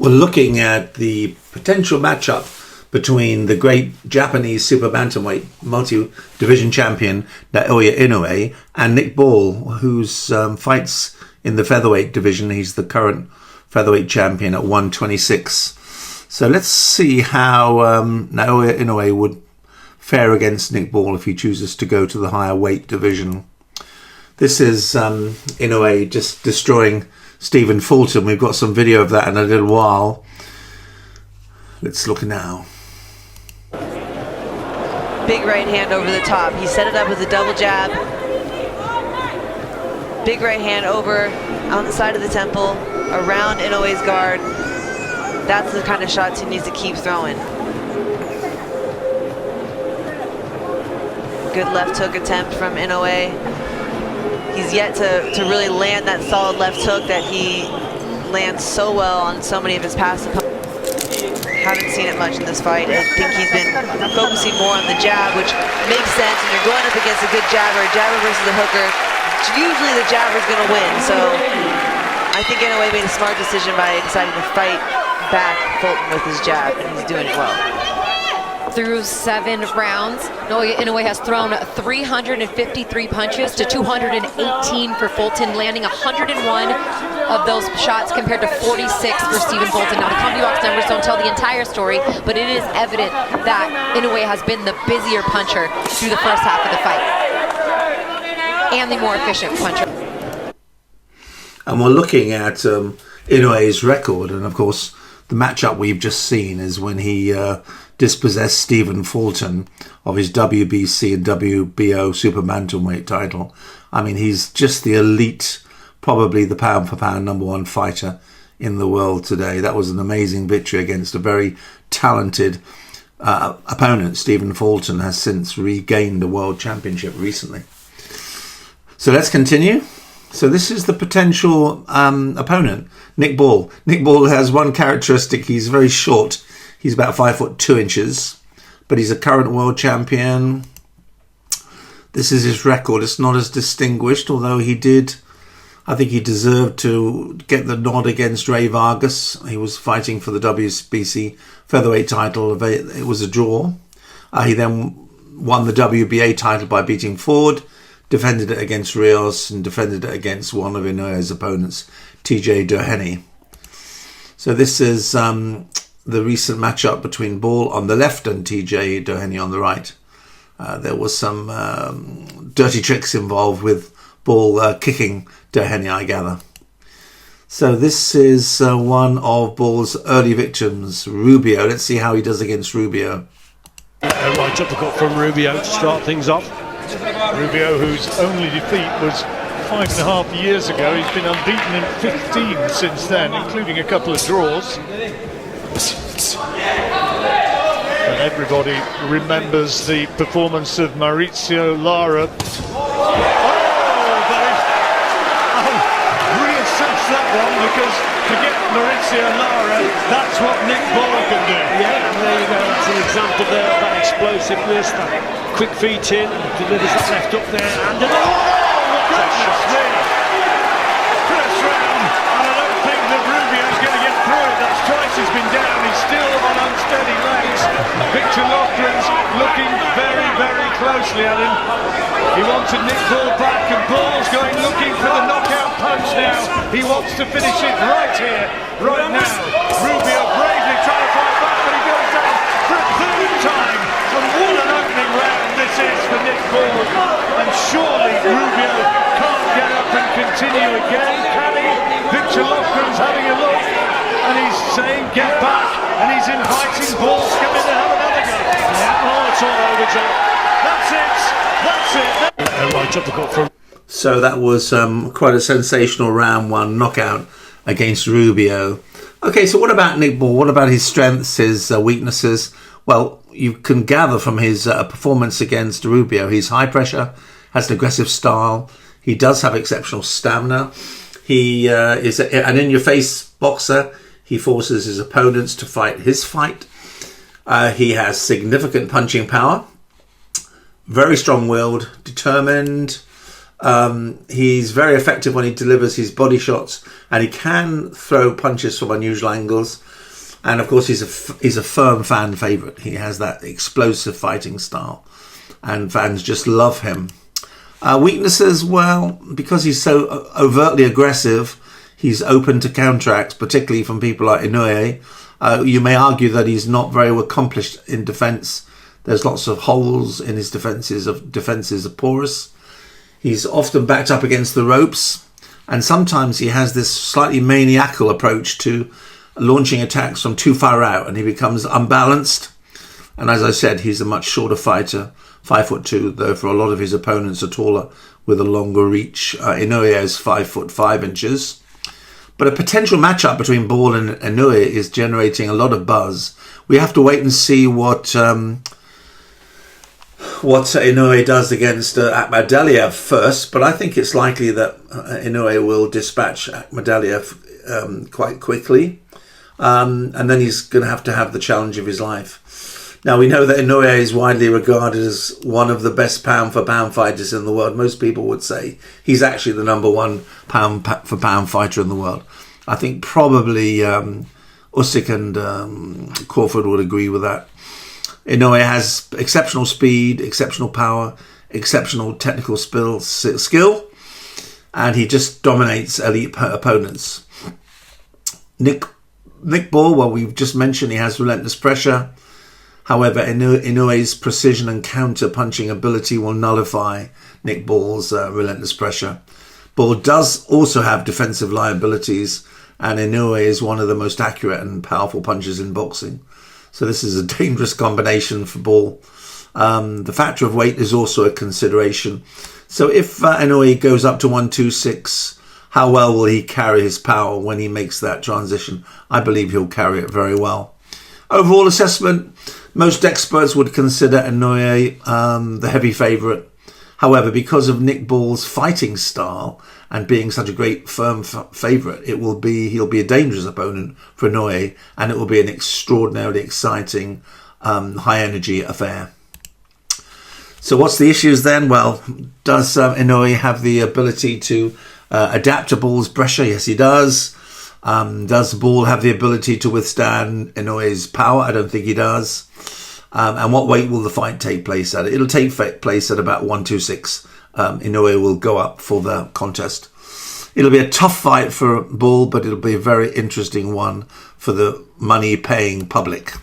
We're looking at the potential matchup between the great Japanese super bantamweight multi-division champion Naoya Inoue and Nick Ball, whose fights in the featherweight division. He's the current featherweight champion at 126. So let's see how Naoya Inoue would fare against Nick Ball if he chooses to go to the higher weight division. This is Inoue just destroying Stephen Fulton. We've got some video of that in a little while. Let's look now. Big right hand over the top. He set it up with a double jab. Big right hand over on the side of the temple, around Inoue's guard. That's the kind of shots he needs to keep throwing. Good left hook attempt from Inoue. He's yet to really land that solid left hook that he lands so well on so many of his past opponents. Haven't seen it much in this fight. I think he's been focusing more on the jab, which makes sense. When you're going up against a good jabber versus a hooker, usually the jabber's going to win. So I think Inoue made a smart decision by deciding to fight back Fulton with his jab, and he's doing it well. Through 7 rounds, Naoya Inoue has thrown 353 punches to 218 for Fulton, landing 101 of those shots compared to 46 for Stephen Fulton. Now, the CompuBox numbers don't tell the entire story, but it is evident that Inoue has been the busier puncher through the first half of the fight, and the more efficient puncher. And we're looking at Inoue's record, and of course, the matchup we've just seen is when he dispossessed Stephen Fulton of his WBC and WBO super bantamweight title. I mean, he's just the elite, probably the pound-for-pound #1 fighter in the world today. That was an amazing victory against a very talented opponent. Stephen Fulton has since regained the world championship recently. So let's continue. So this is the potential opponent, Nick Ball. Nick Ball has one characteristic. He's very short. He's about 5'2", but he's a current world champion. This is his record. It's not as distinguished, although I think he deserved to get the nod against Ray Vargas. He was fighting for the WBC featherweight title. It was a draw. He then won the WBA title by beating Ford, defended it against Rios, and defended it against one of Inoue's opponents, TJ Doheny. So this is the recent matchup between Ball on the left and TJ Doheny on the right. There was some dirty tricks involved with Ball kicking Doheny, I gather. So this is one of Ball's early victims, Rubio. Let's see how he does against Rubio. Right uppercut from Rubio to start things off. Rubio, whose only defeat was 5.5 years ago. He's been unbeaten in 15 since then, including a couple of draws. And everybody remembers the performance of Maurizio Lara. Reassess that one, because to get Maurizio Lara, that's what Nick Ball can do. Yeah, and there you go. That's an example there of that explosiveness, that quick feet in, delivers that left up there, and Goodness me! First round, and I don't think that Rubio's going to get through it. That's twice he's been down. He's still on unsteady legs. Victor Loughran's looking very, very closely at him. He wanted Nick Ball back, and Ball's looking for the knockout punch now. He wants to finish it right here, right now. Rubio bravely trying to fight back, but he goes down for a third time. And what an opening round this is for Nick Ball. And surely Rubio can't get up and continue again, can he? Victor Loughran's having a look, and he's saying get back, and he's inviting Ball to come in and have another go. Yeah, oh, it's all over, Joe. That's it. right uppercut from. So that was quite a sensational round 1 knockout against Rubio. Okay, so what about Nick Ball? What about his strengths, his weaknesses? Well, you can gather from his performance against Rubio. He's high pressure, has an aggressive style. He does have exceptional stamina. He is an in-your-face boxer. He forces his opponents to fight his fight. He has significant punching power. Very strong-willed, determined. He's very effective when he delivers his body shots, and he can throw punches from unusual angles. And of course, he's a firm fan favourite. He has that explosive fighting style, and fans just love him. Weaknesses, well, because he's so overtly aggressive, he's open to counterattacks, particularly from people like Inoue. You may argue that he's not very accomplished in defence. There's lots of holes in his defences are porous. He's often backed up against the ropes, and sometimes he has this slightly maniacal approach to launching attacks from too far out, and he becomes unbalanced. And as I said, he's a much shorter fighter, 5'2", though for a lot of his opponents are taller with a longer reach. Inoue is 5'5". But a potential matchup between Ball and Inoue is generating a lot of buzz. We have to wait and see what Inoue does against Akhmadaliev first, but I think it's likely that Inoue will dispatch Akhmadaliev quite quickly. And then he's going to have the challenge of his life. Now, we know that Inoue is widely regarded as one of the best pound-for-pound fighters in the world. Most people would say he's actually the number one pound-for-pound fighter in the world. I think probably Usyk and Crawford would agree with that. Inoue has exceptional speed, exceptional power, exceptional technical skill, and he just dominates elite opponents. Nick Ball, well, we've just mentioned he has relentless pressure. However, Inoue's precision and counter-punching ability will nullify Nick Ball's relentless pressure. Ball does also have defensive liabilities, and Inoue is one of the most accurate and powerful punchers in boxing. So this is a dangerous combination for Ball. The factor of weight is also a consideration. So if Inoue goes up to 126, how well will he carry his power when he makes that transition? I believe he'll carry it very well. Overall assessment, most experts would consider Inoue the heavy favourite. However, because of Nick Ball's fighting style and being such a great firm favourite, he'll be a dangerous opponent for Inoue, and it will be an extraordinarily exciting, high-energy affair. So what's the issues then? Well, does Inoue have the ability to adapt to Ball's pressure? Yes, he does. Does Ball have the ability to withstand Inoue's power? I don't think he does. And what weight will the fight take place at? It'll take place at about 126. Inoue will go up for the contest. It'll be a tough fight for Ball, but it'll be a very interesting one for the money-paying public.